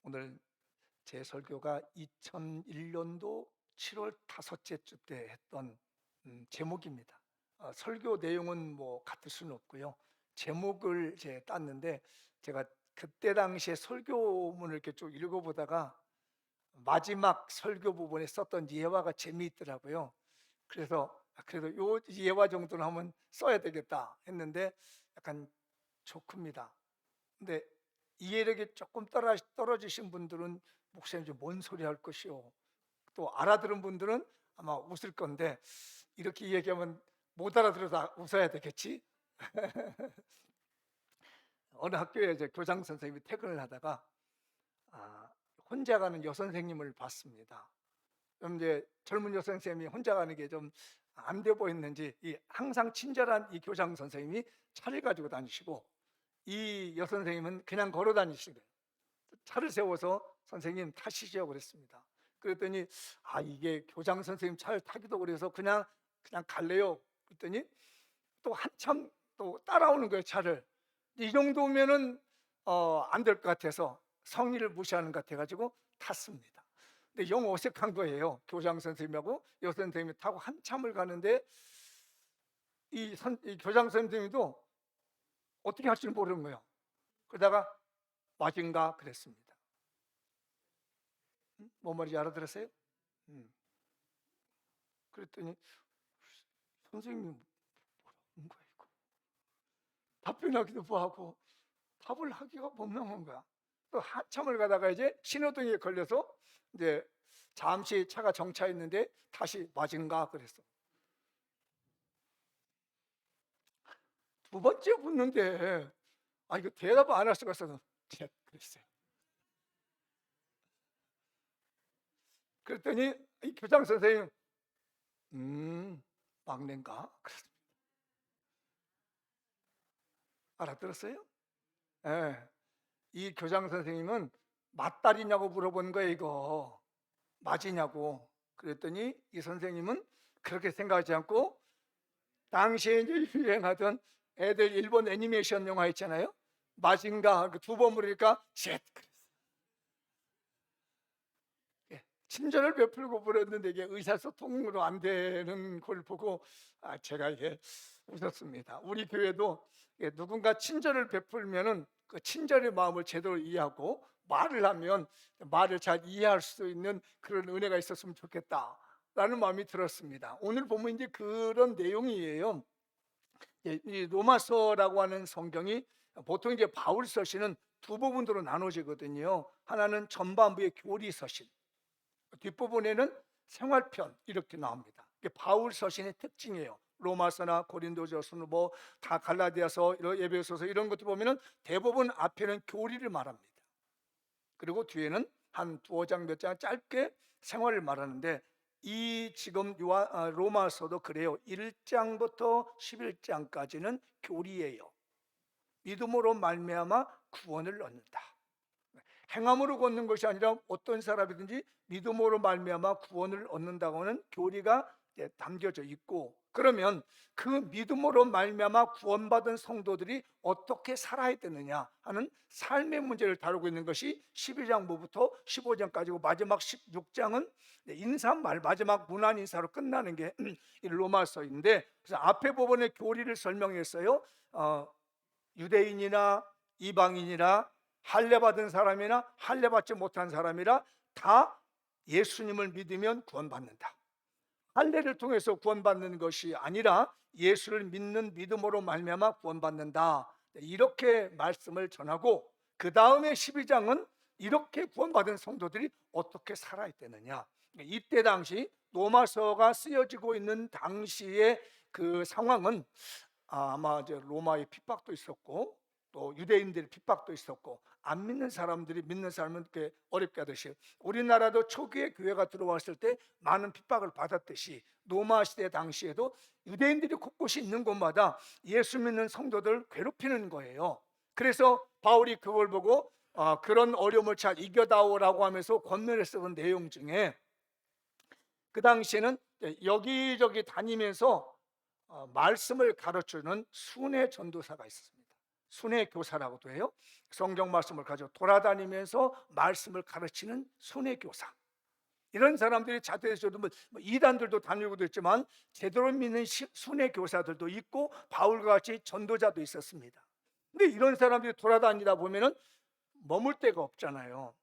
오늘 제 설교가 2001년도 7월 다섯째 주 때 했던 제목입니다. 설교 내용은 뭐 같을 수는 없고요. 제목을 땄는데 제가 그때 당시에 설교문을 이렇게 쭉 읽어보다가 마지막 설교 부분에 썼던 예화가 재미있더라고요. 그래서 그래도 요 예화 정도는 한번 써야 되겠다 했는데 약간 조크입니다. 근데 이해력이 조금 떨어지신 분들은 목사님 좀 뭔 소리 할 것이요, 또 알아들은 분들은 아마 웃을 건데 이렇게 얘기하면 못 알아들어서 웃어야 되겠지. 어느 학교에 이제 교장 선생님이 퇴근을 하다가 혼자 가는 여선생님을 봤습니다. 그럼 이제 젊은 여선생님이 혼자 가는 게 좀 안 돼 보였는지 항상 친절한 이 교장 선생님이 차를 가지고 다니시고 이 여선생님은 그냥 걸어 다니시고요. 차를 세워서 선생님 타시죠 그랬습니다. 그랬더니 이게 교장 선생님 차를 타기도 그래서 그냥 갈래요 그랬더니 또 한참 또 따라오는 거예요 차를. 이 정도면은 안 될 것 같아서 성의를 무시하는 것 같아가지고 탔습니다. 근데 영 어색한 거예요. 교장 선생님하고 여선생님이 타고 한참을 가는데 이 교장 선생님도 어떻게 할지를 모르는 거예요. 그러다가 맞은가 그랬습니다. 뭔 말인지 알아들었어요? 그랬더니 선생님이 뭐라는 거야 이거. 답변하기도 뭐하고 답을 하기가 못명한 거야. 또 한참을 가다가 이제 신호등에 걸려서 이제 잠시 차가 정차했는데 다시 맞은가 그랬어. 두 번째 묻는데 이거 대답 안 할 수가 없어서 그랬어요. 그랬더니 이 교장 선생님 막내인가 그랬습니다. 알아들었어요? 예. 이 교장 선생님은 맞다리냐고 물어본 거예요. 이거 맞으냐고. 그랬더니 이 선생님은 그렇게 생각하지 않고 당시에 이제 유행하던 애들 일본 애니메이션 영화 있잖아요. 맞은가 두 번 물으니까 셋 그랬어요. 친절을 베풀고 물었는데 이게 의사소통으로 안 되는 걸 보고 제가 이게 웃었습니다. 우리 교회도 누군가 친절을 베풀면은 그 친절의 마음을 제대로 이해하고 말을 하면 말을 잘 이해할 수 있는 그런 은혜가 있었으면 좋겠다라는 마음이 들었습니다. 오늘 보면 이제 그런 내용이에요. 이 로마서라고 하는 성경이 보통 이제 바울 서신은 두 부분으로 나눠지거든요. 하나는 전반부의 교리 서신, 뒷부분에는 생활편 이렇게 나옵니다. 이게 바울 서신의 특징이에요. 로마서나 고린도전서 뭐 다 갈라디아서 에베소서 이런 것도 보면은 대부분 앞에는 교리를 말합니다. 그리고 뒤에는 한 두어 장 몇 장 짧게 생활을 말하는데 이 지금 로마서도 그래요. 1장부터 11장까지는 교리예요. 믿음으로 말미암아 구원을 얻는다. 행함으로 걷는 것이 아니라 어떤 사람이든지 믿음으로 말미암아 구원을 얻는다고 하는 교리가 담겨져 있고, 그러면 그 믿음으로 말미암아 구원받은 성도들이 어떻게 살아야 되느냐 하는 삶의 문제를 다루고 있는 것이 12장부터 15장까지고 마지막 16장은 인사말 마지막 문안 인사로 끝나는 게 로마서인데, 그래서 앞에 부분의 교리를 설명했어요. 유대인이나 이방인이나 할례받은 사람이나 할례받지 못한 사람이라 다 예수님을 믿으면 구원받는다. 할례를 통해서 구원받는 것이 아니라 예수를 믿는 믿음으로 말미암아 구원받는다. 이렇게 말씀을 전하고, 그 다음에 12장은 이렇게 구원받은 성도들이 어떻게 살아야 되느냐. 이때 당시 로마서가 쓰여지고 있는 당시의 그 상황은 아마 이제 로마의 핍박도 있었고 또 유대인들의 핍박도 있었고 안 믿는 사람들이 믿는 사람은 이렇게 어렵게 하듯이 우리나라도 초기에 교회가 들어왔을 때 많은 핍박을 받았듯이 로마 시대 당시에도 유대인들이 곳곳이 있는 곳마다 예수 믿는 성도들 괴롭히는 거예요. 그래서 바울이 그걸 보고 그런 어려움을 잘 이겨다오라고 하면서 권면을 쓰는 내용 중에 그 당시에는 여기저기 다니면서 말씀을 가르치는 순회 전도사가 있었습니다. 순회 교사라고도 해요. 성경 말씀을 가지고 돌아다니면서 말씀을 가르치는 순회 교사. 이런 사람들이 자퇴해서도 뭐 이단들도 다니고도 있지만 제대로 믿는 순회 교사들도 있고 바울과 같이 전도자도 있었습니다. 근데 이런 사람들이 돌아다니다 보면은 머물 데가 없잖아요.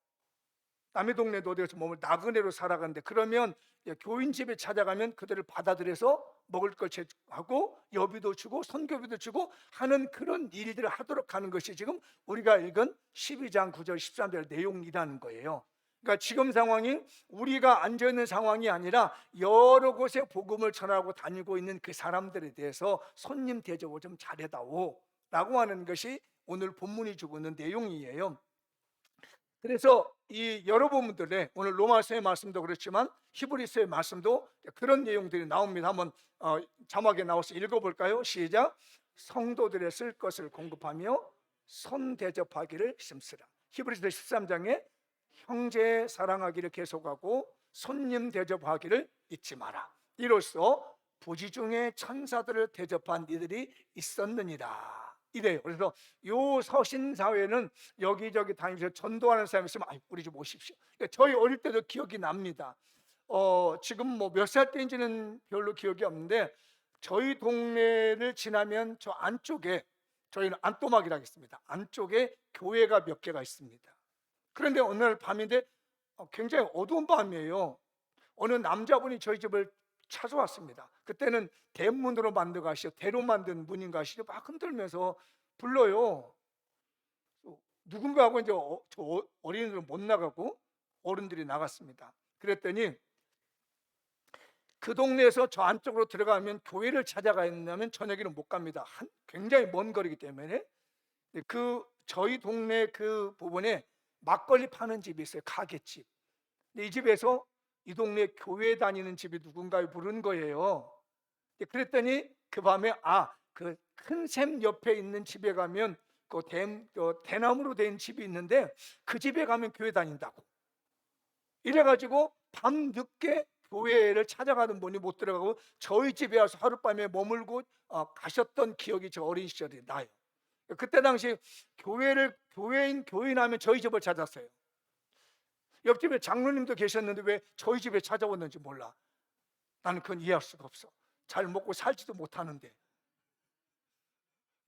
남의 동네도 어디서 머물 나그네로 살아가는데, 그러면 교인 집에 찾아가면 그들을 받아들여서 먹을 걸 하고 여비도 주고 선교비도 주고 하는 그런 일들을 하도록 하는 것이 지금 우리가 읽은 12장 9절 13절 내용이라는 거예요. 그러니까 지금 상황이 우리가 앉아있는 상황이 아니라 여러 곳에 복음을 전하고 다니고 있는 그 사람들에 대해서 손님 대접을 좀 잘해다오 라고 하는 것이 오늘 본문이 주고 있는 내용이에요. 그래서 이 여러분들의 오늘 로마서의 말씀도 그렇지만 히브리서의 말씀도 그런 내용들이 나옵니다. 한번 자막에 나와서 읽어볼까요? 시작. 성도들의 쓸 것을 공급하며 손 대접하기를 힘쓰라. 히브리서 13장에 형제 사랑하기를 계속하고 손님 대접하기를 잊지 마라. 이로써 부지 중에 천사들을 대접한 이들이 있었느니라. 이래요. 그래서 요 서신 사회는 여기저기 다니면서 전도하는 사람이 있으면 우리 좀 오십시오. 그러니까 저희 어릴 때도 기억이 납니다. 지금 뭐 몇 살 때인지는 별로 기억이 없는데 저희 동네를 지나면 저 안쪽에, 저희는 안토막이라고 있습니다. 안쪽에 교회가 몇 개가 있습니다. 그런데 어느 날 밤인데 굉장히 어두운 밤이에요. 어느 남자분이 저희 집을 찾아왔습니다. 그때는 대문으로 만든 것이요, 대로 만든 문인 것이요, 막 흔들면서 불러요. 누군가 하고 이제 저 어린이들은 못 나가고 어른들이 나갔습니다. 그랬더니 그 동네에서 저 안쪽으로 들어가면 교회를 찾아가야 하면 저녁에는 못 갑니다. 굉장히 먼 거리기 때문에. 그 저희 동네 그 부분에 막걸리 파는 집이 있어요. 가게집. 근데 이 집에서 이 동네 교회 다니는 집이 누군가를 부른 거예요. 그랬더니 그 밤에 그 큰 샘 옆에 있는 집에 가면 그 대나무로 된 집이 있는데 그 집에 가면 교회 다닌다고. 이래가지고 밤 늦게 교회를 찾아가는 분이 못 들어가고 저희 집에 와서 하룻밤에 머물고 가셨던 기억이 저 어린 시절에 나요. 그때 당시 교인 하면 저희 집을 찾았어요. 옆집에 장로님도 계셨는데 왜 저희 집에 찾아왔는지 몰라. 나는 그건 이해할 수가 없어. 잘 먹고 살지도 못하는데,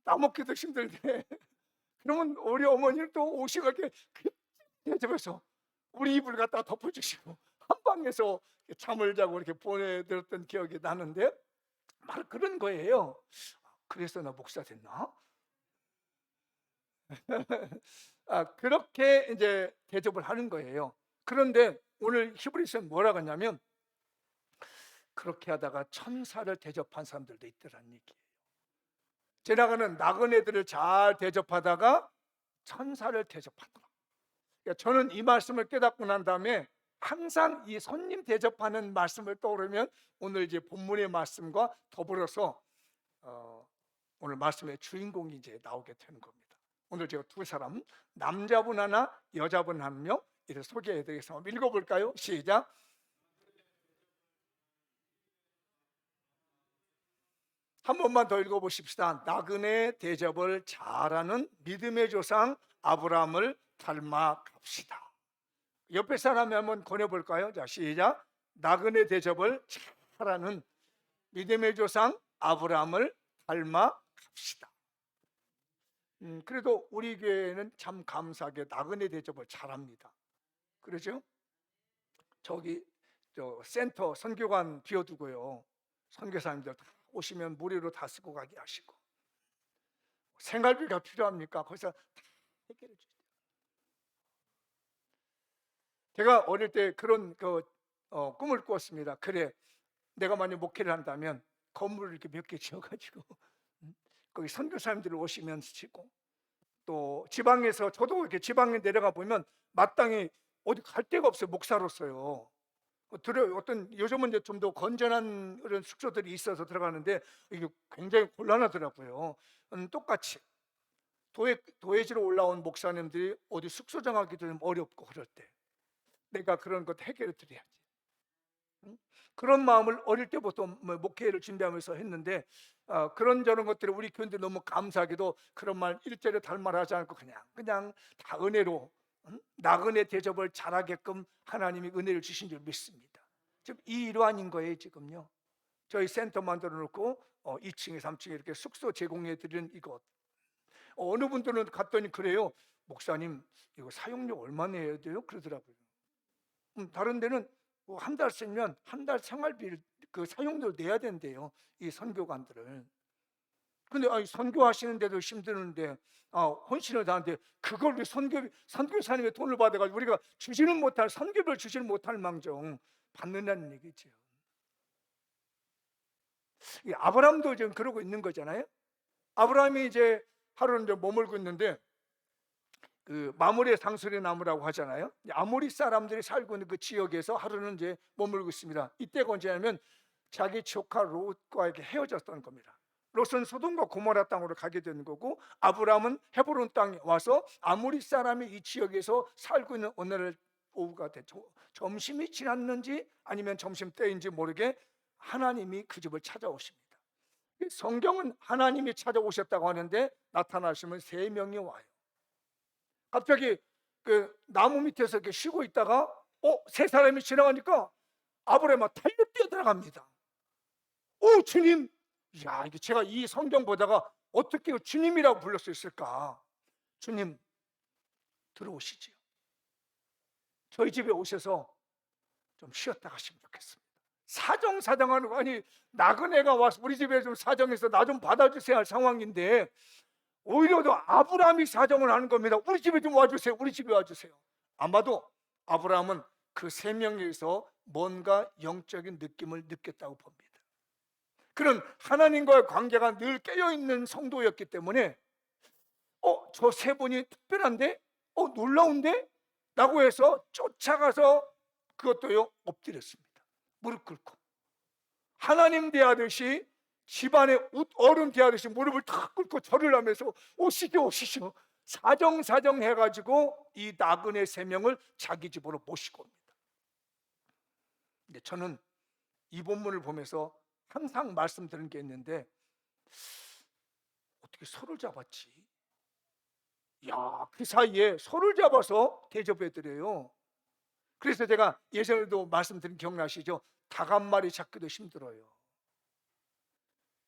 따먹기도 힘들대. 그러면 우리 어머니는 또 오시고 이렇게 대접해서 우리 이불 갖다가 덮어주시고 한방에서 잠을 자고 이렇게 보내드렸던 기억이 나는데, 바로 그런 거예요. 그래서 나 목사 됐나? 그렇게 이제 대접을 하는 거예요. 그런데 오늘 히브리서는 뭐라고 하냐면 그렇게 하다가 천사를 대접한 사람들도 있더라는 얘기예요. 지나가는 나그네들을 잘 대접하다가 천사를 대접하더라. 그러니까 저는 이 말씀을 깨닫고 난 다음에 항상 이 손님 대접하는 말씀을 떠오르면 오늘 이제 본문의 말씀과 더불어서 오늘 말씀의 주인공이 이제 나오게 되는 겁니다. 오늘 제가 두 사람, 남자분 하나, 여자분 한 명 이렇게 소개해드리겠습니다. 한번 읽어볼까요? 시작. 한 번만 더 읽어보십시다. 나그네 대접을 잘하는 믿음의 조상 아브라함을 닮아갑시다. 옆에 사람이 한번 권해볼까요? 자, 시작. 나그네 대접을 잘하는 믿음의 조상 아브라함을 닮아갑시다. 그래도 우리 교회는 참 감사하게 나그네 대접을 잘합니다. 그러죠? 저기 센터 선교관 비워두고요, 선교사님들 다 오시면 무료로 다 쓰고 가게 하시고, 생활비가 필요합니까? 거기서 다 해결해 주세요. 제가 어릴 때 그런 꿈을 꾸었습니다. 그래, 내가 만약 목회를 한다면 건물을 이렇게 몇 개 지어가지고 거기 선교사님들 오시면 치고, 또 지방에서 저도 이렇게 지방에 내려가 보면 마땅히 어디 갈 데가 없어요. 목사로서요. 어떤 요즘은 이제 좀 더 건전한 그런 숙소들이 있어서 들어가는데 이게 굉장히 곤란하더라고요. 똑같이 도회지로 올라온 목사님들이 어디 숙소 정하기도 좀 어렵고, 그럴 때 내가 그런 것 해결해 드려야지. 응? 그런 마음을 어릴 때부터 목회를 준비하면서 했는데 그런저런 것들이 우리 교인들 너무 감사하게도 그런 말 일절에 달말하지 않고 그냥 다 은혜로 나그네 대접을 잘하게끔 하나님이 은혜를 주신 줄 믿습니다. 지금 이 일환인 거예요. 지금요 저희 센터 만들어 놓고 2층에 3층에 이렇게 숙소 제공해 드리는 이것. 어느 분들은 갔더니 그래요. 목사님 이거 사용료 얼마 내야 돼요? 그러더라고요. 다른 데는 뭐 한 달 쓰면 한 달 생활비 그 사용료 내야 된대요. 이 선교관들은. 근데 선교하시는데도 힘드는데 헌신을 다하는데 그걸 우리 선교사님의 돈을 받아가지고 우리가 주지는 못할 선교비를 주지는 못할 망정 받는다는 얘기죠. 이 아브라함도 지금 그러고 있는 거잖아요. 아브라함이 이제 하루는 이제 머물고 있는데 그 마므레 상수리 나무라고 하잖아요. 아모리 사람들이 살고 있는 그 지역에서 하루는 이제 머물고 있습니다. 이때가 언제냐면 자기 조카 롯과 이렇게 헤어졌던 겁니다. 롯은 소돔과 고모라 땅으로 가게 되는 거고 아브라함은 헤브론 땅에 와서 아모리 사람이 이 지역에서 살고 있는 오늘 오후가 됐죠. 점심이 지났는지 아니면 점심 때인지 모르게 하나님이 그 집을 찾아오십니다. 성경은 하나님이 찾아오셨다고 하는데 나타나시면 3명이 와요. 갑자기 그 나무 밑에서 이렇게 쉬고 있다가 3사람이 지나가니까 아브라함이 달려 뛰어들어갑니다. 주님! 야, 이게 제가 이 성경 보다가 어떻게 주님이라고 불릴 수 있을까? 주님 들어오시지요. 저희 집에 오셔서 좀 쉬었다 가시면 좋겠습니다. 사정하는 거 아니 나그네가 와서 우리 집에 좀 사정해서 나 좀 받아주세요 할 상황인데 오히려 더 아브라함이 사정을 하는 겁니다. 우리 집에 좀 와주세요. 우리 집에 와주세요. 아마도 아브라함은 그 3명에서 뭔가 영적인 느낌을 느꼈다고 봅니다. 그런 하나님과의 관계가 늘 깨어있는 성도였기 때문에 저 3분이 특별한데? 놀라운데? 라고 해서 쫓아가서 그것도요 엎드렸습니다. 무릎 꿇고 하나님 대하듯이 집안에 어른 대하듯이 무릎을 탁 꿇고 절을 하면서 오시죠 사정 해가지고 이 나그네 3명을 자기 집으로 모시고 옵니다. 근데 저는 이 본문을 보면서 항상 말씀드린 게 있는데 어떻게 손을 잡았지? 그 사이에 손을 잡아서 대접해드려요. 그래서 제가 예전에도 말씀드린 기억나시죠? 닭 한 마리 잡기도 힘들어요.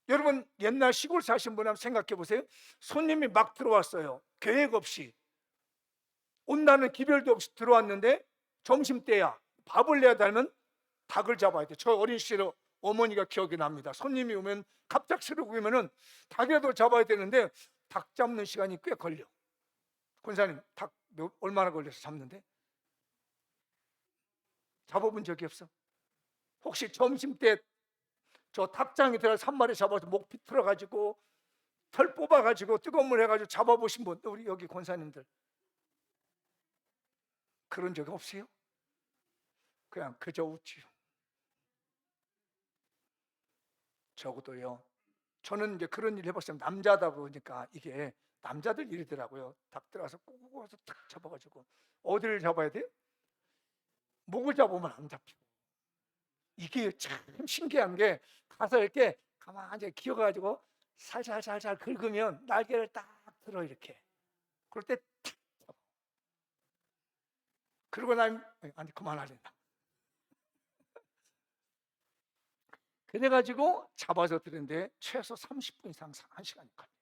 여러분 옛날 시골 사신 분 한번 생각해 보세요. 손님이 막 들어왔어요. 계획 없이 온다는 기별도 없이 들어왔는데 점심때야 밥을 내야 되면 닭을 잡아야 돼. 저 어린 시절에 어머니가 기억이 납니다. 손님이 오면 갑작스럽게 오면은 닭이라도 잡아야 되는데 닭 잡는 시간이 꽤 걸려. 권사님 닭 얼마나 걸려서 잡는데? 잡아본 적이 없어? 혹시 점심때 저 닭장에 들어가서 1마리 잡아서 목 비틀어가지고 털 뽑아가지고 뜨거운 물 해가지고 잡아보신 분 우리 여기 권사님들 그런 적 없어요? 그냥 그저 웃지요. 적어도요. 저는 이제 그런 일 해봤어요. 남자다 보니까 이게 남자들 일이더라고요. 닭 들어가서 꾹 와서 탁 잡아가지고 어디를 잡아야 돼요? 목을 잡으면 안 잡히고 이게 참 신기한 게 가서 이렇게 가만히 기어가지고 살살 긁으면 날개를 딱 들어 이렇게 그럴 때 탁 잡아. 그러고 나면 아니 그만하려나 그래가지고 잡아서 드는데 최소 30분 이상 1시간이 걸려요.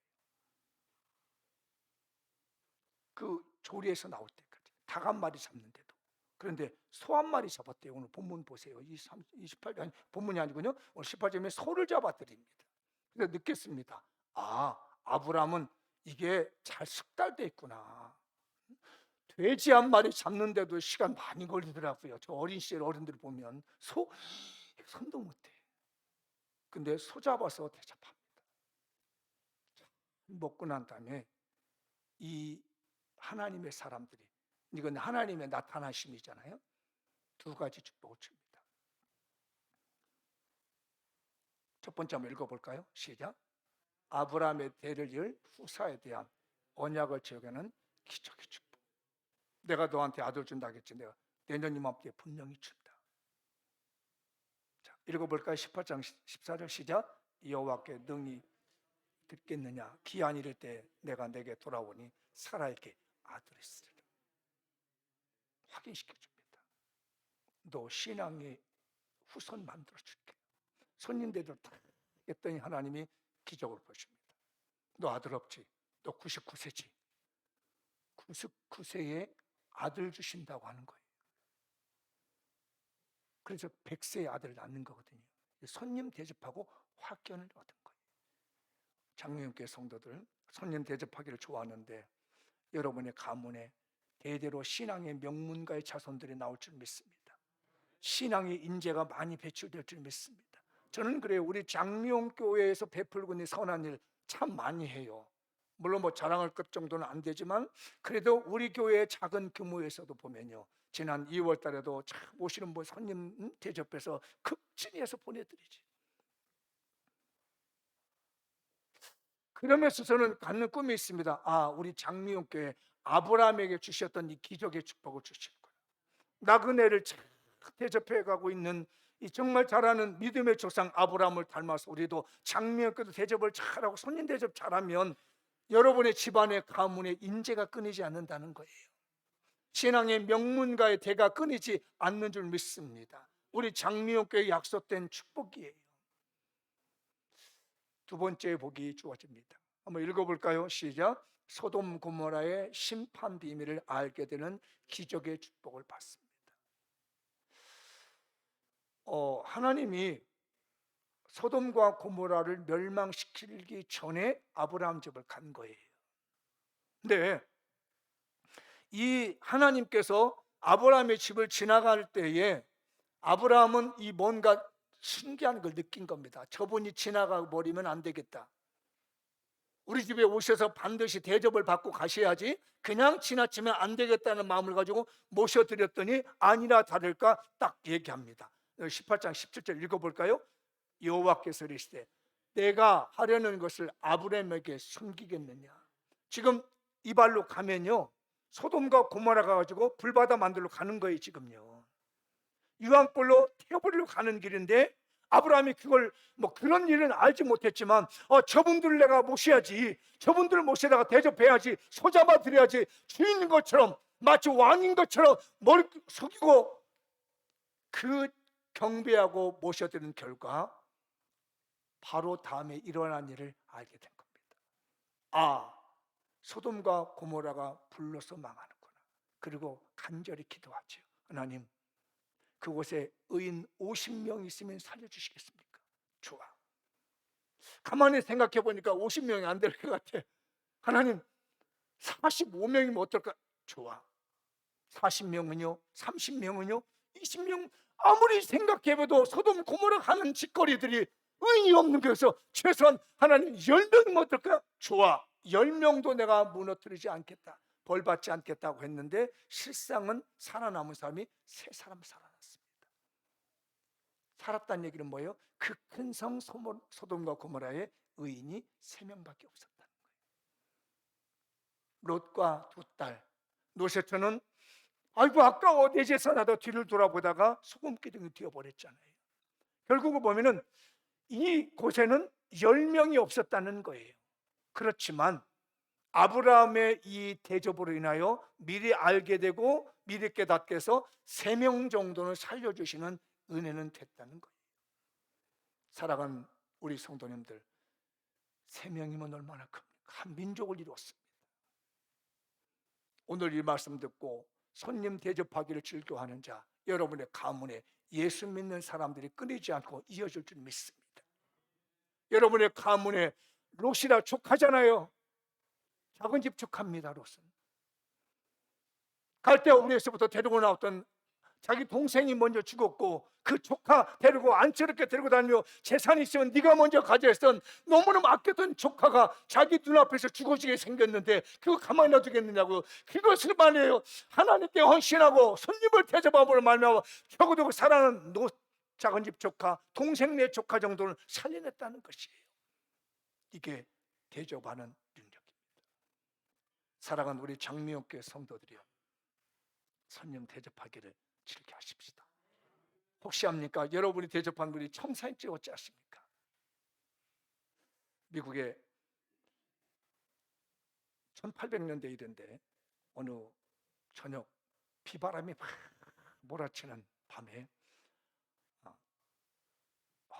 그 조리에서 나올 때까지 닭 한 마리 잡는데도. 그런데 소 한 마리 잡았대요. 오늘 본문 보세요. 28절 아니 본문이 아니군요. 오늘 18절에 소를 잡아드립니다. 그래서 느꼈습니다. 아브라함은 이게 잘 숙달돼 있구나. 돼지 한 마리 잡는데도 시간 많이 걸리더라고요. 저 어린 시절 어른들 보면 손도 못해. 근데 소 잡아서 대접합니다. 먹고 난 다음에 이 하나님의 사람들이 이건 하나님의 나타나심이잖아요. 2가지 축복을 줍니다. 첫 번째 한번 읽어볼까요? 시작. 아브라함의 대를 이을 후사에 대한 언약을 지어가는 기적의 축복. 내가 너한테 아들 준다 했지. 내가 내년 이맘때 분명히 준다. 읽어볼까요? 18장 14절 시작. 여호와께 능히 듣겠느냐? 기한 이를 때 내가 내게 돌아오니 사라에게 아들이 있으리라. 확인시켜 줍니다. 너 신앙의 후손 만들어 줄게. 손님들도 다 했더니 하나님이 기적을 보십니다. 너 아들 없지? 너 99세지? 99세에 아들 주신다고 하는 거예요. 그래서 100세의 아들을 낳는 거거든요. 손님 대접하고 확견을 얻은 거예요. 장로님께 성도들, 손님 대접하기를 좋아하는데 여러분의 가문에 대대로 신앙의 명문가의 자손들이 나올 줄 믿습니다. 신앙의 인재가 많이 배출될 줄 믿습니다. 저는 그래요. 우리 장미용교회에서 베풀고 있는 선한 일 참 많이 해요. 물론 뭐 자랑할 것 정도는 안 되지만 그래도 우리 교회의 작은 규모에서도 보면요, 지난 2월 달에도 참 오시는 분 손님 대접해서 극진해서 보내드리지. 그러면서 저는 갖는 꿈이 있습니다. 아, 우리 장미용교회 아브라함에게 주셨던 이 기적의 축복을 주실 거예요. 나그네를 잘 대접해 가고 있는 이 정말 잘하는 믿음의 조상 아브라함을 닮아서 우리도 장미용교도 대접을 잘하고 손님 대접 잘하면 여러분의 집안의 가문의 인재가 끊이지 않는다는 거예요. 신앙의 명문가의 대가 끊이지 않는 줄 믿습니다. 우리 장미용교회 약속된 축복이에요. 두 번째 복이 주어집니다. 한번 읽어볼까요? 시작. 소돔 고모라의 심판 비밀을 알게 되는 기적의 축복을 받습니다. 하나님이 소돔과 고모라를 멸망시키기 전에 아브라함 집을 간 거예요. 근데 이 하나님께서 아브라함의 집을 지나갈 때에 아브라함은 이 뭔가 신기한 걸 느낀 겁니다. 저분이 지나가 버리면 안 되겠다. 우리 집에 오셔서 반드시 대접을 받고 가셔야지 그냥 지나치면 안 되겠다는 마음을 가지고 모셔드렸더니 아니나 다를까 딱 얘기합니다. 18장 17절 읽어볼까요? 여호와께서 이르시되 내가 하려는 것을 아브라함에게 숨기겠느냐. 지금 이 발로 가면요, 소돔과 고모라 가가지고 불바다 만들러 가는 거예요. 지금요 유황불로 태워버리러 가는 길인데 아브라함이 그걸 뭐 그런 일은 알지 못했지만 저분들 내가 모셔야지, 저분들 모셔다가 대접해야지, 소잡아 드려야지, 주인인 것처럼 마치 왕인 것처럼 머리 숙이고 그 경배하고 모셔드리는 결과 바로 다음에 일어난 일을 알게 된 겁니다. 아, 소돔과 고모라가 불로서 망하는구나. 그리고 간절히 기도하죠. 하나님, 그곳에 의인 50명 있으면 살려주시겠습니까? 좋아. 가만히 생각해 보니까 50명이 안 될 것 같아. 하나님, 45명이면 어떨까? 좋아. 40명은요? 30명은요? 20명? 아무리 생각해봐도 소돔 고모라 가는 짓거리들이 의인이 없는 거여서 최소한 하나님 10명이면 어떨까? 좋아. 10명도 내가 무너뜨리지 않겠다, 벌받지 않겠다고 했는데 실상은 살아남은 사람이 3사람 살아났습니다. 살았다는 얘기는 뭐예요? 그 큰 성 소돔과 고모라에 의인이 3명밖에 없었다는 거예요. 롯과 두 딸. 노세트는 아이고 아까워 내 재산 하다 뒤를 돌아보다가 소금 기둥이 튀어버렸잖아요. 결국은 보면은 이 곳에는 10명이 없었다는 거예요. 그렇지만 아브라함의 이 대접으로 인하여 미리 알게 되고 미리 깨닫게 해서 3명 정도는 살려주시는 은혜는 됐다는 거예요. 사랑하는 우리 성도님들, 3명이면 얼마나 큽니까? 한 민족을 이루었습니다. 오늘 이 말씀 듣고 손님 대접하기를 즐겨하는 자, 여러분의 가문에 예수 믿는 사람들이 끊이지 않고 이어질 줄 믿습니다. 여러분의 가문에 롯이라 족하잖아요. 작은 집 족합니다. 롯은 갈대아 우리에서부터 데리고 나왔던 자기 동생이 먼저 죽었고 그 조카 데리고 안쓰럽게 데리고 다니며 재산이 있으면 네가 먼저 가져 했던 너무너무 아꼈던 조카가 자기 눈앞에서 죽어지게 생겼는데 그거 가만히 놔두겠느냐고. 그것을 말해요. 하나님께 헌신하고 손님을 대접함으로 말미암아 적어도 사랑하는 작은 집 조카, 동생네 조카 정도는 살려냈다는 것이에요. 이게 대접하는 능력입니다. 사랑하는 우리 장미옥교회 성도들이요, 손님 대접하기를 즐겨하십시다. 혹시 합니까? 여러분이 대접한 분이 청사인 찍었지 않습니까? 미국의 1800년대 일인데 어느 저녁 비바람이 막 몰아치는 밤에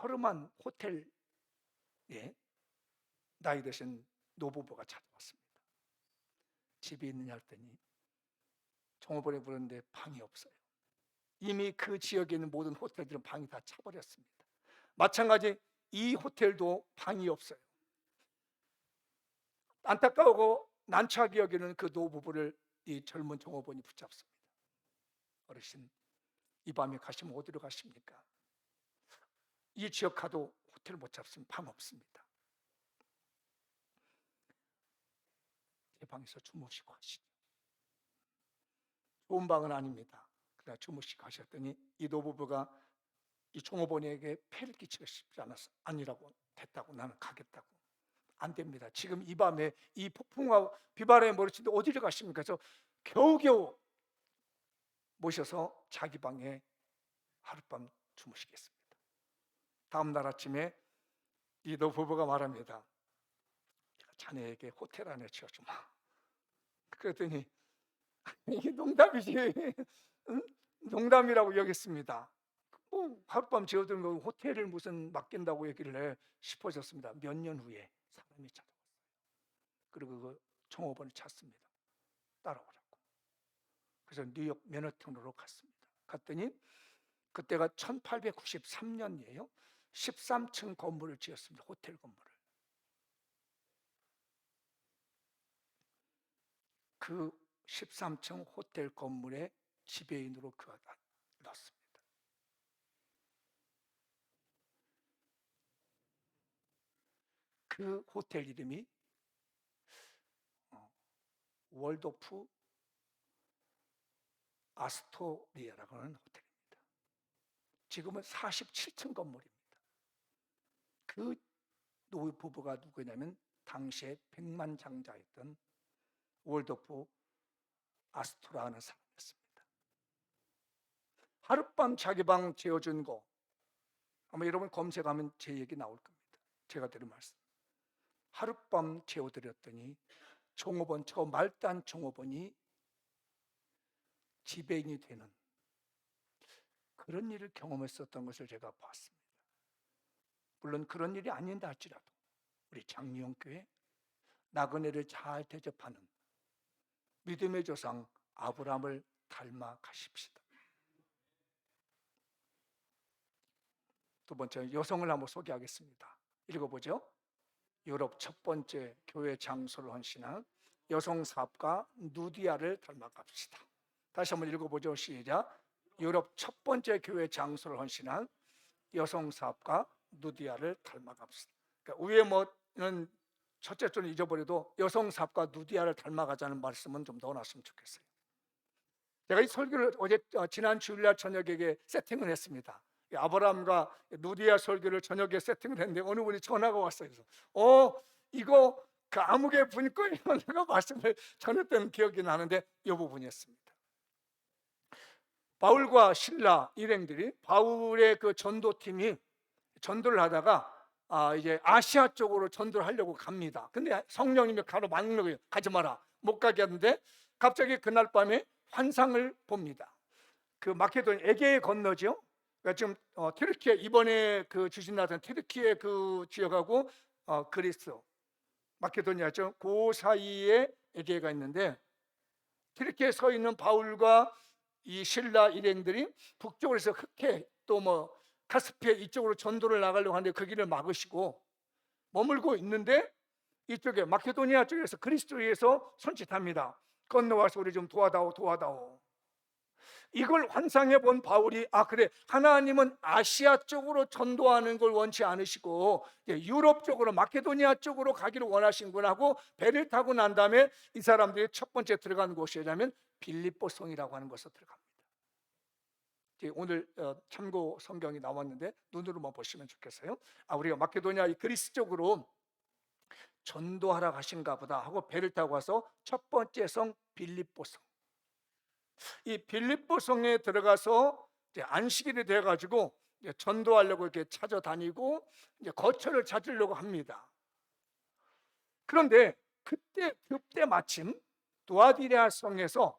허름한 호텔에 나이 드신 노부부가 찾아왔습니다. 집이 있느냐 했더니 종업원에 부르는데 방이 없어요. 이미 그 지역에 있는 모든 호텔들은 방이 다 차버렸습니다. 마찬가지 이 호텔도 방이 없어요. 안타까우고 난처하게 여기는 그 노부부를 이 젊은 종업원이 붙잡습니다. 어르신, 이 밤에 가시면 어디로 가십니까? 이 지역 가도 호텔 못 잡으면 방 없습니다. 제 방에서 주무시고 하시죠. 좋은 방은 아닙니다. 그러나 주무시고 하셨더니 이 노부부가 이 종업원에게 폐를 끼치고 싶지 않아서 아니라고 됐다고, 나는 가겠다고. 안 됩니다. 지금 이 밤에 이 폭풍과 비바람에 몰아치는데 어디를 가십니까? 그래서 겨우겨우 모셔서 자기 방에 하룻밤 주무시겠습니다. 다음 날 아침에 이 노부부가 말합니다. 자네에게 호텔 안에 지어주마. 그랬더니 이게 농담이지. 응? 농담이라고 여겼습니다. 하룻밤 지어두는 거 호텔을 무슨 맡긴다고 얘기를 싶어졌습니다. 몇 년 후에 사람이 찾아왔어요. 그리고 그 종업원을 찾습니다. 따라오라고. 그래서 뉴욕 맨해튼으로 갔습니다. 갔더니 그때가 1893년이에요. 13층 건물을 지었습니다. 호텔 건물을. 그 13층 호텔 건물의 지배인으로 그가 넣었습니다. 그 호텔 이름이 월도프 아스토리아라고 하는 호텔입니다. 지금은 47층 건물입니다. 그 노부부가 누구냐면 당시에 백만장자였던 월도프 아스토라는 사람이었습니다. 하룻밤 자기 방 재워준 거 아마 여러분 검색하면 제 얘기 나올 겁니다. 제가 드린 말씀. 하룻밤 재워드렸더니 종업원, 저 말단 종업원이 지배인이 되는 그런 일을 경험했었던 것을 제가 봤습니다. 물론 그런 일이 아닌다 할지라도 우리 장미영교회 나그네를 잘 대접하는 믿음의 조상 아브라함을 닮아 가십시다. 두 번째, 여성을 한번 소개하겠습니다. 읽어보죠. 유럽 첫 번째 교회 장소를 헌신한 여성 사업가 누디아를 닮아갑시다. 다시 한번 읽어보죠. 시작. 유럽 첫 번째 교회 장소를 헌신한 여성 사업가 누디아를 닮아갑시다. 그러니까 위에 뭐는 첫째 줄은 잊어버려도 여성 사업가 누디아를 닮아가자는 말씀은 좀 넣어놨으면 좋겠어요. 제가 이 설교를 어제 지난 주일날 저녁에 세팅을 했습니다. 아브라함과 누디아 설교를 저녁에 세팅을 했는데 어느 분이 전화가 왔어요. 그래서 이거 그 암흑의 분권이요 내가 말씀을 전했던 기억이 나는데 이 부분이었습니다. 바울과 실라 일행들이 바울의 그 전도팀이 전도를 하다가 이제 아시아 쪽으로 전도를 하려고 갑니다. 근데 성령님이 가로막는 거예요. 가지 마라. 못 가게 하는데 갑자기 그날 밤에 환상을 봅니다. 그 마케도니아 에게에 건너죠. 그러니까 지금 튀르키예 이번에 그 지진 났던 튀르키예 그 지역하고 그리스 마케도니아죠. 그 사이에 에게가 있는데 튀르키예에 서 있는 바울과 이 신라 일행들이 북쪽으로 해서 흑해 또 뭐 카스피해 이쪽으로 전도를 나가려고 하는데 그 길을 막으시고 머물고 있는데 이쪽에 마케도니아 쪽에서 그리스도에서 손짓합니다. 건너와서 우리 좀 도와다오. 이걸 환상해 본 바울이 그래, 하나님은 아시아 쪽으로 전도하는 걸 원치 않으시고 유럽 쪽으로 마케도니아 쪽으로 가기를 원하신구나 하고 배를 타고 난 다음에 이 사람들이 첫 번째 들어간 곳이라면 빌립보성이라고 하는 곳에 들어갑니다. 오늘 참고 성경이 나왔는데 눈으로만 보시면 좋겠어요. 우리가 마케도니아 그리스 쪽으로 전도하러 가신가 보다 하고 배를 타고 와서 첫 번째 성 빌립보성, 이 빌립보성에 들어가서 이제 안식일이 돼가지고 이제 전도하려고 이렇게 찾아다니고 이제 거처를 찾으려고 합니다. 그런데 그때 마침 두아디라 성에서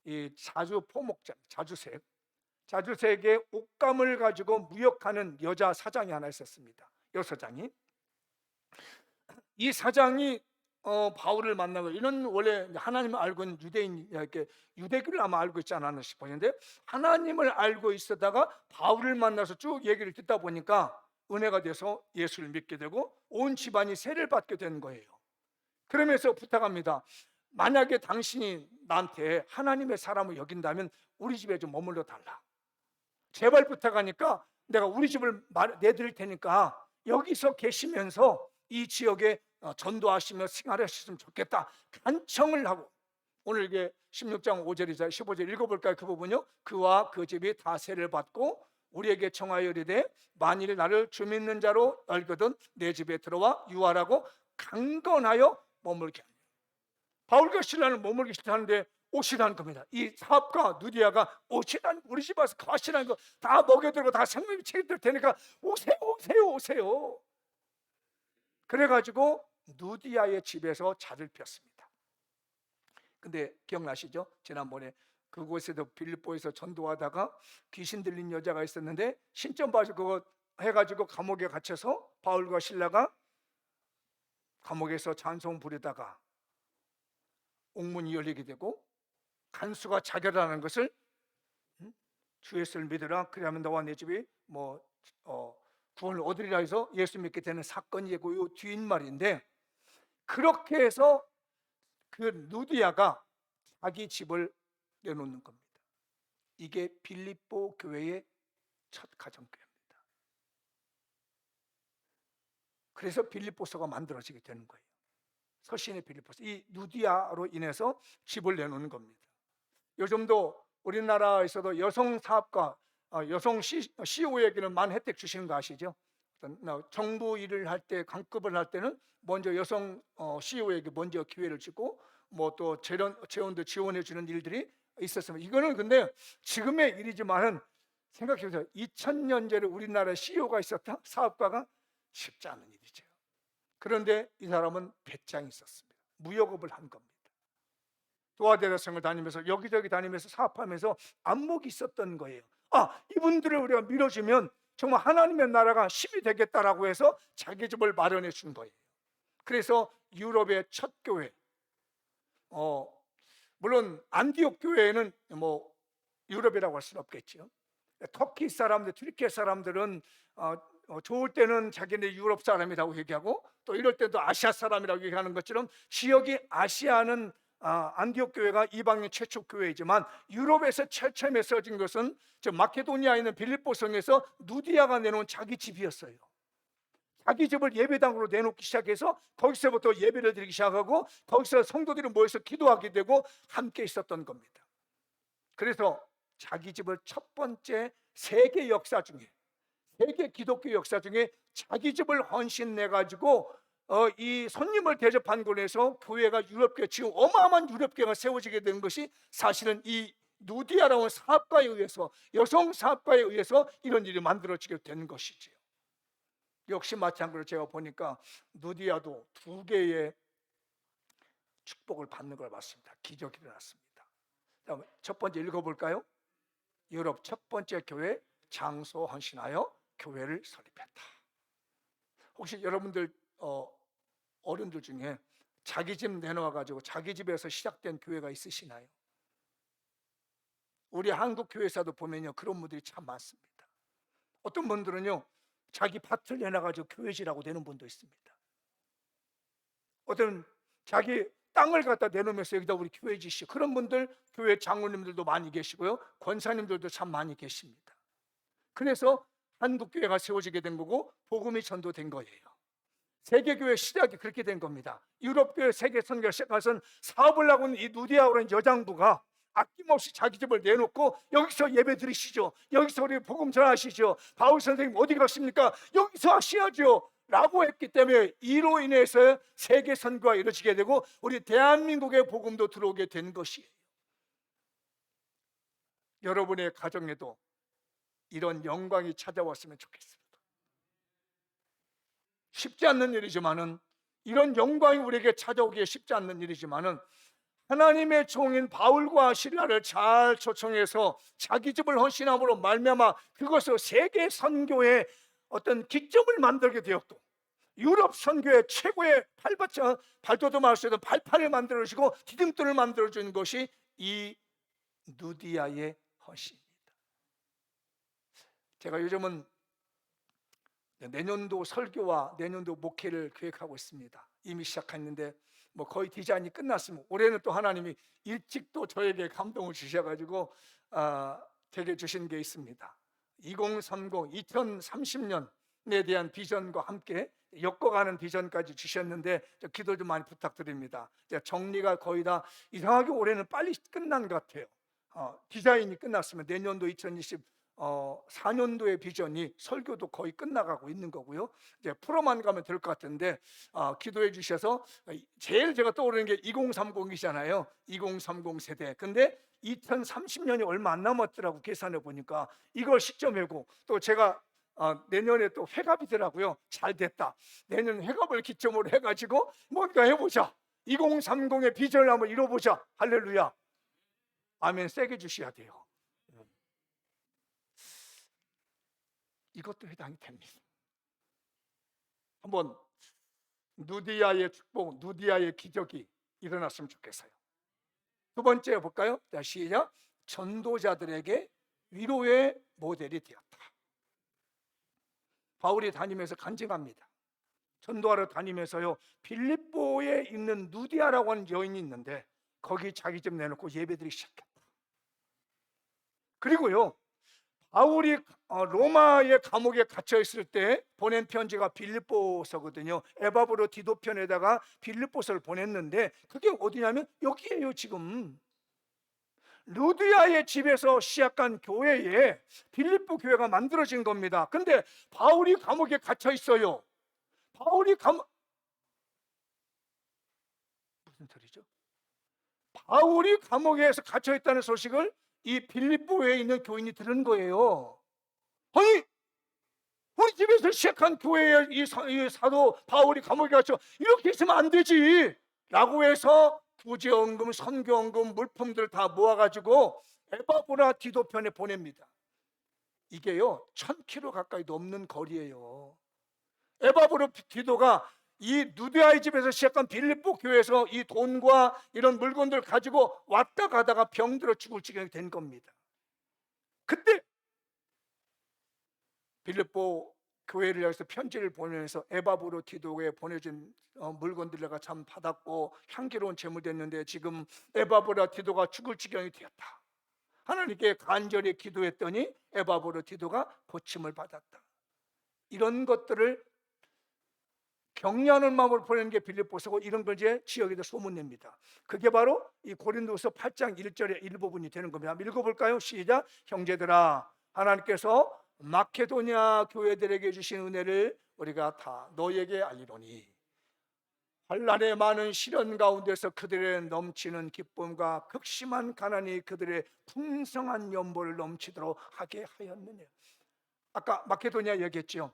이 자주 포목자, 자주색의 옷감을 가지고 무역하는 여자 사장이 하나 있었습니다. 여사장이. 이 사장이 바울을 만나고, 이는 원래 하나님을 알고 있는 유대인, 이렇게 유대교를 아마 알고 있지 않았나 싶었는데, 하나님을 알고 있었다가 바울을 만나서 쭉 얘기를 듣다 보니까 은혜가 돼서 예수를 믿게 되고 온 집안이 세례를 받게 되는 거예요. 그러면서 부탁합니다. 만약에 당신이 나한테 하나님의 사람을 여긴다면 우리 집에 좀 머물러 달라. 제발 부탁하니까 내가 우리 집을 내드릴 테니까 여기서 계시면서 이 지역에 전도하시며 생활하셨으면 좋겠다 간청을 하고, 오늘 이게 16장 5절이자 15절 읽어볼까요? 그 부분요. 그와 그 집이 다 세례를 받고 우리에게 청하여 이르되 만일 나를 주 믿는 자로 알거든 내 집에 들어와 유하라고 강건하여 머물게 하니. 바울과 실라는 머물기 싫다는데 오시라는 겁니다. 이 사업가 누디아가 오시라는, 우리 집 와서 가시라는 거 다 먹여들고 다 생명이 책임질 테니까 오세요. 그래가지고 누디아의 집에서 자를 폈습니다. 근데 기억나시죠? 지난번에 그곳에도 빌립보에서 전도하다가 귀신 들린 여자가 있었는데 신점 봐서 그거 해가지고 감옥에 갇혀서 바울과 실라가 감옥에서 찬송 부르다가 옥문이 열리게 되고 간수가 자결하는 것을, 주 예수를 믿으라 그리하면 너와 내 집이 구원을 얻으리라 해서 예수 믿게 되는 사건이 있고, 이 뒷말인데, 그렇게 해서 그 누디아가 자기 집을 내놓는 겁니다. 이게 빌립보 교회의 첫 가정교회입니다. 그래서 빌립보서가 만들어지게 되는 거예요. 서신의 빌립보서. 이 누디아로 인해서 집을 내놓는 겁니다. 요즘도 우리나라에서도 여성 사업가, 여성 CEO에게는 많은 혜택 주시는 거 아시죠? 정부 일을 할 때, 강급을 할 때는 먼저 여성 CEO에게 먼저 기회를 주고, 뭐 또 재원도 지원해 주는 일들이 있었습니다. 이거는 근데 지금의 일이지만은 생각해 보세요. 2000년 전에 우리나라에 CEO가 있었다? 사업가가 쉽지 않은 일이죠. 그런데 이 사람은 배짱이 있었습니다. 무역업을 한 겁니다. 두아디라성을 다니면서 여기저기 다니면서 사업하면서 안목이 있었던 거예요. 이분들을 우리가 밀어주면 정말 하나님의 나라가 힘이 되겠다라고 해서 자기 집을 마련해 준 거예요. 그래서 유럽의 첫 교회, 물론 안디옥 교회는 뭐 유럽이라고 할 수는 없겠죠. 터키 사람들, 튀르키예 사람들은 좋을 때는 자기네 유럽 사람이라고 얘기하고, 또 이럴 때도 아시아 사람이라고 얘기하는 것처럼 지역이 아시아는 안디옥 교회가 이방인 최초 교회이지만 유럽에서 처음에 써진 것은 마케도니아에 있는 빌립보 성에서 누디아가 내놓은 자기 집이었어요. 자기 집을 예배당으로 내놓기 시작해서 거기서부터 예배를 드리기 시작하고 거기서 성도들이 모여서 기도하게 되고 함께 있었던 겁니다. 그래서 자기 집을 첫 번째 세계 기독교 역사 중에 자기 집을 헌신내가지고 이 손님을 대접한 걸로 해서 교회가 유럽교회, 지금 어마어마한 유럽교회가 세워지게 된 것이 사실은 이 누디아라는 사업가에 의해서, 여성 사업가에 의해서 이런 일이 만들어지게 된 것이지요. 역시 마찬가지로 제가 보니까 누디아도 2개의 축복을 받는 걸 봤습니다. 기적이 일어났습니다. 첫 번째 읽어볼까요? 유럽 첫 번째 교회 장소 헌신하여 교회를 설립했다. 혹시 여러분들 어른들 중에 자기 집 내놓아가지고 자기 집에서 시작된 교회가 있으시나요? 우리 한국 교회에서도 보면요, 그런 분들이 참 많습니다. 어떤 분들은요, 자기 밭을 내놔가지고 교회지라고 내는 분도 있습니다. 어떤 자기 땅을 갖다 내놓으면서 여기다 우리 교회 지시, 그런 분들, 교회 장로님들도 많이 계시고요, 권사님들도 참 많이 계십니다. 그래서 한국교회가 세워지게 된 거고 복음이 전도된 거예요. 세계교회 시작이 그렇게 된 겁니다. 유럽교회 세계선교가 시작해서 사업을 하고 있는 이 누디아라는 여장부가 아낌없이 자기 집을 내놓고 여기서 예배 드리시죠, 여기서 우리 복음 전하시죠, 바울 선생님 어디 가십니까, 여기서 하셔야죠 라고 했기 때문에 이로 인해서 세계선교가 이루어지게 되고 우리 대한민국의 복음도 들어오게 된 것이에요. 여러분의 가정에도 이런 영광이 찾아왔으면 좋겠습니다. 쉽지 않는 일이지만은, 이런 영광이 우리에게 찾아오기에 쉽지 않는 일이지만은, 하나님의 종인 바울과 실라를 잘 초청해서 자기 집을 헌신함으로 말미암아 그것을 세계 선교의 어떤 기점을 만들게 되었고, 유럽 선교의 최고의 발돋움할 수 있는 발판을 만들어주고 디딤돌을 만들어주는 것이 이 누디아의 헌신입니다. 제가 요즘은 내년도 설교와 내년도 목회를 계획하고 있습니다. 이미 시작했는데 뭐 거의 디자인이 끝났으면, 올해는 또 하나님이 일찍 또 저에게 감동을 주셔가지고 제게 주신 게 있습니다. 2030, 2030년에 대한 비전과 함께 엮어가는 비전까지 주셨는데 기도 좀 많이 부탁드립니다. 정리가 거의 다, 이상하게 올해는 빨리 끝난 것 같아요. 디자인이 끝났으면 내년도 2024년도의 비전이, 설교도 거의 끝나가고 있는 거고요. 이제 풀어만 가면 될 것 같은데 기도해 주셔서, 제일 제가 떠오르는 게 2030이잖아요. 2030 세대. 근데 2030년이 얼마 안 남았더라고, 계산해 보니까. 이걸 시점이고, 또 제가 내년에 또 회갑이더라고요. 잘 됐다. 내년 회갑을 기점으로 해가지고 뭔가 해보자. 2030의 비전을 한번 이뤄보자. 할렐루야. 아멘. 세게 주셔야 돼요. 이것도 해당이 됩니다. 한번 누디아의 축복, 누디아의 기적이 일어났으면 좋겠어요. 두 번째 볼까요? 자, 시작. 전도자들에게 위로의 모델이 되었다. 바울이 다니면서 간증합니다. 전도하러 다니면서요, 빌립보에 있는 누디아라고 하는 여인이 있는데 거기 자기 집 내놓고 예배드리기 시작했다. 그리고요, 바울이 로마의 감옥에 갇혀 있을 때 보낸 편지가 빌립보서거든요. 에바브로 디도편에다가 빌립보서를 보냈는데 그게 어디냐면 여기에요. 지금 루디아의 집에서 시작한 교회에 빌립보 교회가 만들어진 겁니다. 근데 바울이 감옥에 갇혀 있어요. 무슨 소리죠? 바울이 감옥에서 갇혀 있다는 소식을 이 빌립보에 있는 교인이 들은 거예요. 아니, 우리 집에서 시작한 교회에 이 사도 바울이 감옥에 갇혀 이렇게 있으면 안 되지 라고 해서 구제원금, 선교원금, 물품들 다 모아가지고 에바브라 디도편에 보냅니다. 이게요 1000km 가까이 넘는 거리예요. 에바브라 디도가 이 누디아의 집에서 시작한 빌립보 교회에서 이 돈과 이런 물건들 가지고 왔다 가다가 병들어 죽을 지경이 된 겁니다. 그때 빌립보 교회를 향해서 편지를 보내면서 에바브로 디도에 보내준 물건들을 내가 참 받았고 향기로운 제물 됐는데 지금 에바브라 디도가 죽을 지경이 되었다. 하나님께 간절히 기도했더니 에바브로 디도가 고침을 받았다. 이런 것들을 격려하는 마음으로 보내는 게 빌립보서고, 이런 걸 이제 지역에다 소문냅니다. 그게 바로 이 고린도서 8장 1절의 일부분이 되는 겁니다. 읽어볼까요? 시작. 형제들아, 하나님께서 마케도니아 교회들에게 주신 은혜를 우리가 다 너에게 알리노니 환난의 많은 시련 가운데서 그들의 넘치는 기쁨과 극심한 가난이 그들의 풍성한 연보를 넘치도록 하게 하였느냐. 아까 마케도니아 얘기했죠.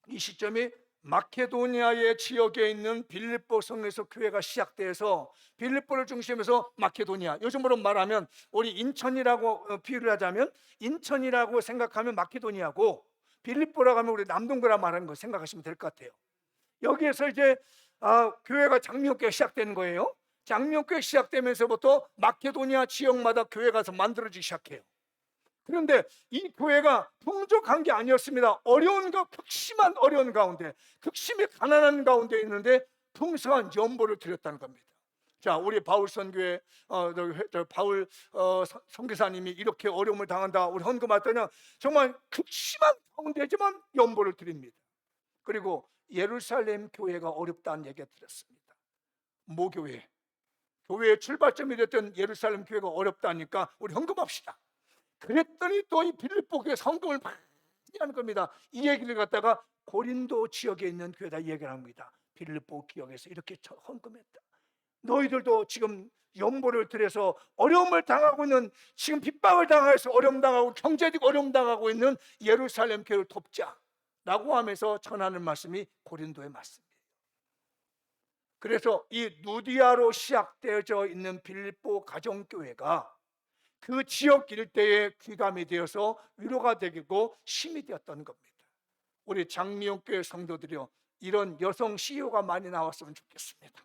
이 시점이 마케도니아의 지역에 있는 빌립보 성에서 교회가 시작돼서 빌립보를 중심해서 마케도니아, 요즘으로 말하면 우리 인천이라고 비유를 하자면 인천이라고 생각하면 마케도니아고, 빌립보라고 하면 우리 남동구라 말하는 거 생각하시면 될 것 같아요. 여기에서 이제 교회가 장미교회가 시작되는 거예요. 장미교회 시작되면서부터 마케도니아 지역마다 교회가 만들어지기 시작해요. 그런데 이 교회가 풍족한 게 아니었습니다. 극심한 어려운 가운데, 극심히 가난한 가운데 있는데 풍성한 연보를 드렸다는 겁니다. 자, 우리 바울 선교회 바울 선교사님이 이렇게 어려움을 당한다, 우리 헌금했더니 정말 극심한 가운데지만 연보를 드립니다. 그리고 예루살렘 교회가 어렵다는 얘기가 들었습니다. 모교회, 교회의 출발점이 됐던 예루살렘 교회가 어렵다니까 우리 헌금합시다. 그랬더니 또 이 빌립보 교회 헌금을 많이 하는 겁니다. 이 얘기를 갖다가 고린도 지역에 있는 교회다 얘기를 합니다. 빌립보 기업에서 이렇게 헌금했다. 너희들도 지금 연보를 들여서 어려움을 당하고 있는, 지금 핍박을 당해서 어려움 당하고 경제적 어려움 당하고 있는 예루살렘 교회를 돕자라고 하면서 전하는 말씀이 고린도의 말씀이에요. 그래서 이 누디아로 시작되어져 있는 빌립보 가정교회가 그 지역 일대에 귀감이 되어서 위로가 되고 힘이 되었던 겁니다. 우리 장미용교회 성도들이요, 이런 여성 CEO가 많이 나왔으면 좋겠습니다.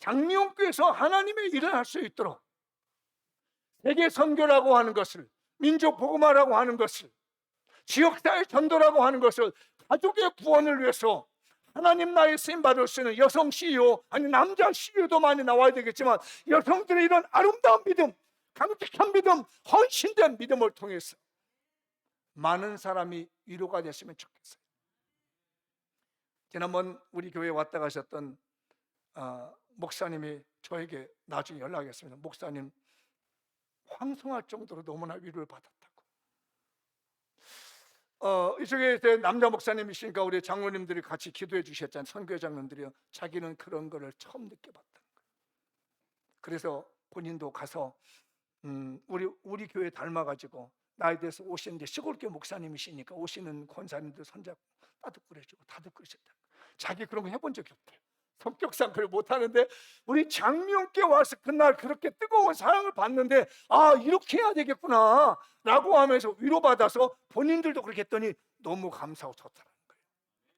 장미용교회에서 하나님의 일을 할 수 있도록 세계 선교라고 하는 것을, 민족 복음화라고 하는 것을, 지역사회 전도라고 하는 것을, 가족의 구원을 위해서 하나님 나라에 쓰임 받을 수 있는 여성 CEO, 아니 남자 CEO도 많이 나와야 되겠지만, 여성들의 이런 아름다운 믿음, 강직한 믿음, 헌신된 믿음을 통해서 많은 사람이 위로가 됐으면 좋겠어요. 지난번 우리 교회에 왔다 가셨던 목사님이 저에게 나중에 연락했습니다. 목사님, 황송할 정도로 너무나 위로를 받았다고. 이쪽에 남자 목사님이시니까 우리 장로님들이 같이 기도해 주셨잖아요. 선교회 장로님들이요. 자기는 그런 거를 처음 느껴봤다는 거예요. 그래서 본인도 가서 우리 교회 닮아가지고 나에 대해서 오시는데, 시골교회 목사님이시니까 오시는 권사님들 손잡고 따뜻 끓여주고 다들 그러셨다. 자기 그런 거 해본 적이 없대요. 성격상 그걸 못하는데 우리 장미용께 와서 그날 그렇게 뜨거운 사랑을 받는데, 아, 이렇게 해야 되겠구나 라고 하면서 위로받아서 본인들도 그렇게 했더니 너무 감사하고 좋다는 거예요.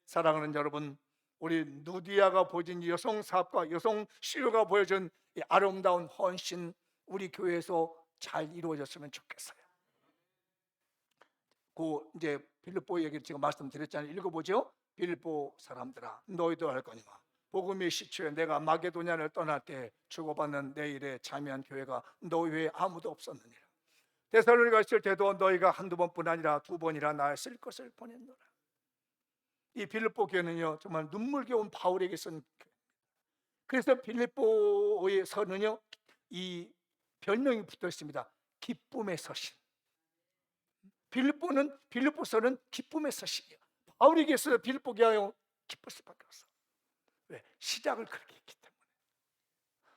사랑하는 여러분, 우리 누디아가 보여준 여성 사업과 여성 CEO가 보여준 이 아름다운 헌신, 우리 교회에서 잘 이루어졌으면 좋겠어요. 그 이제 빌립보 얘기를 지금 말씀드렸잖아요. 읽어보죠. 빌립보 사람들아, 너희도 알 거니와 복음의 시초에 내가 마게도냐를 떠날 때 주고받는 내 일에 참여한 교회가 너희 외에 아무도 없었느니라. 데살로니가 있을 때도 너희가 한두 번뿐 아니라 두 번이나 나를 쓸 것을 보냈노라. 이 빌립보 교회는요, 정말 눈물겨운 바울에게 쓴 교회입니다. 그래서 빌립보에서는요, 이 별명이 붙어 있습니다. 기쁨의 서신. 빌립보서는 기쁨의 서신이에요. 바울에게서 빌립보 교회가 기쁠 수밖에 없어. 왜? 시작을 그렇게 했기 때문에.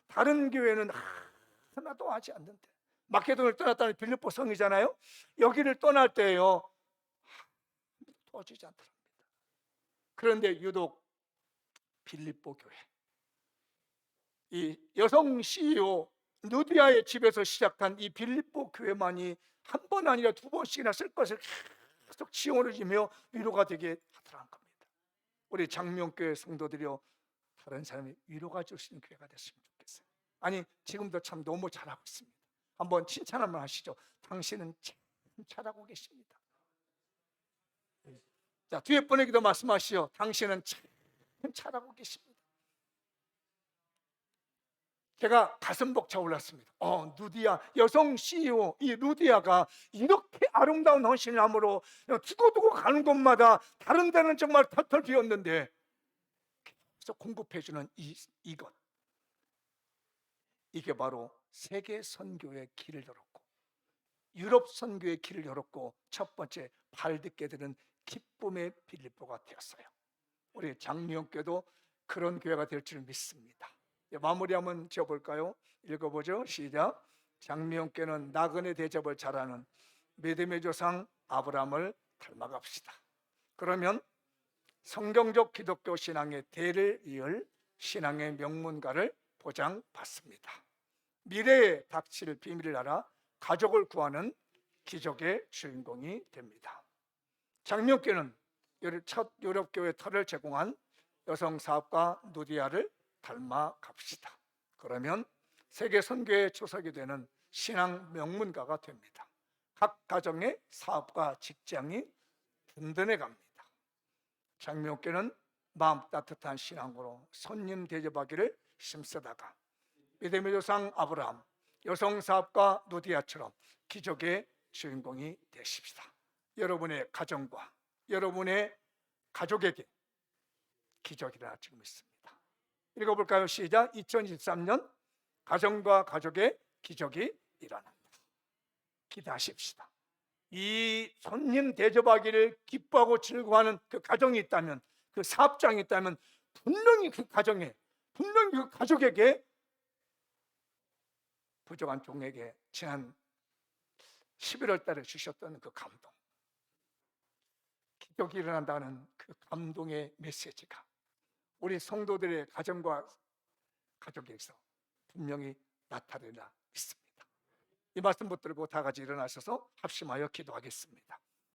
다른 교회는 하나도 하지 않는데, 마케도니아를 떠났다는 빌립보 성이잖아요. 여기를 떠날 때요, 도와주지 않더랍니다. 그런데 유독 빌립보 교회, 이 여성 CEO 누디아의 집에서 시작한 이 빌립보 교회만이 한 번 아니라 두 번씩이나 쓸 것을 계속 지원을 주며 위로가 되게 하더라는 겁니다. 우리 장명교회 성도들이요, 다른 사람이 위로가 줄 수 있는 교회가 됐으면 좋겠어요. 아니, 지금도 참 너무 잘하고 있습니다. 한번 칭찬 한번 하시죠. 당신은 참 잘하고 계십니다. 자, 뒤에 분에게도 말씀하시죠. 당신은 참 잘하고 계십니다. 제가 가슴 벅차 올랐습니다. 누디아 여성 CEO, 이 누디아가 이렇게 아름다운 헌신을 함으로 두고두고 가는 곳마다 다른 데는 정말 털털 비었는데 계속 공급해주는 이것, 이게 바로 세계 선교의 길을 열었고 유럽 선교의 길을 열었고 첫 번째 발 딛게 되는 기쁨의 빌립보가 되었어요. 우리 장미용교도 그런 교회가 될 줄 믿습니다. 마무리 한번 지어볼까요? 읽어보죠. 시작. 장미용교는 나그네 대접을 잘하는 믿음의 조상 아브라함을 닮아갑시다. 그러면 성경적 기독교 신앙의 대를 이을 신앙의 명문가를 보장받습니다. 미래에 닥칠 비밀을 알아 가족을 구하는 기적의 주인공이 됩니다. 장미용교는 첫 유럽교회 터를 제공한 여성 사업가 누디아를 닮아갑시다. 그러면 세계 선교의 초석이 되는 신앙 명문가가 됩니다. 각 가정의 사업과 직장이 든든해 갑니다. 장미용교는 마음 따뜻한 신앙으로 손님 대접하기를 힘쓰다가 믿음의 조상 아브라함, 여성 사업가 누디아처럼 기적의 주인공이 되십시다. 여러분의 가정과 여러분의 가족에게 기적이 일어날 줄 믿습니다. 읽어볼까요? 시작. 2023년 가정과 가족의 기적이 일어납니다. 기도하십시다. 이 손님 대접하기를 기뻐하고 즐거워하는 그 가정이 있다면, 그 사업장이 있다면 분명히 그 가정에 분명히 그 가족에게, 부족한 종에게 지난 11월 달에 주셨던 그 감동, 기적이 일어난다는 그 감동의 메시지가 우리 성도들의 가정과 가족에서 분명히 나타내리라 믿습니다. 이 말씀 붙들고 다 같이 일어나셔서 합심하여 기도하겠습니다.